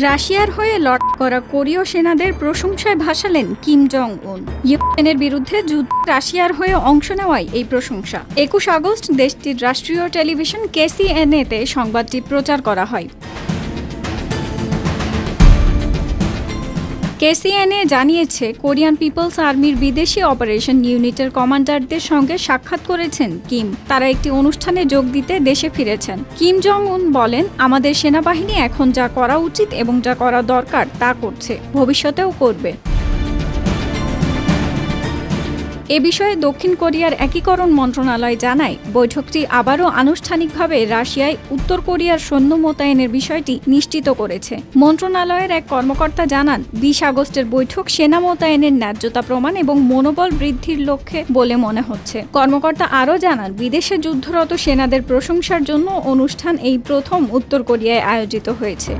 রাশিয়ার হয়ে লড়াই করা কোরীয় সেনাদের প্রশংসায় ভাসালেন কিম জং উন। ইউক্রেনের বিরুদ্ধে যুদ্ধে রাশিয়ার হয়ে অংশ নেওয়ায় এই প্রশংসা। ২১ আগস্ট দেশটির রাষ্ট্রীয় টেলিভিশন KCNA-তে সংবাদটি প্রচার করা হয়। KCNA জানিয়েছে, কোরিয়ান পিপলস আর্মির বিদেশি অপারেশন ইউনিটের কমান্ডারদের সঙ্গে সাক্ষাৎ করেছেন কিম। তারা একটি অনুষ্ঠানে যোগ দিতে দেশে ফিরেছেন। কিম জং উন বলেন, আমাদের সেনাবাহিনী এখন যা করা উচিত এবং যা করা দরকার তা করছে, ভবিষ্যতেও করবে। এ বিষয়ে দক্ষিণ কোরিয়ার একীকরণ মন্ত্রণালয় জানায়, বৈঠকটি আবারও আনুষ্ঠানিকভাবে রাশিয়ায় উত্তর কোরিয়ার সৈন্য মোতায়েনের বিষয়টি নিশ্চিত করেছে। মন্ত্রণালয়ের এক কর্মকর্তা জানান, ২০ আগস্টের বৈঠক সেনা মোতায়েনের ন্যায্যতা প্রমাণ এবং মনোবল বৃদ্ধির লক্ষ্যে বলে মনে হচ্ছে। কর্মকর্তা আরও জানান, বিদেশে যুদ্ধরত সেনাদের প্রশংসার জন্য অনুষ্ঠান এই প্রথম উত্তর কোরিয়ায় আয়োজিত হয়েছে।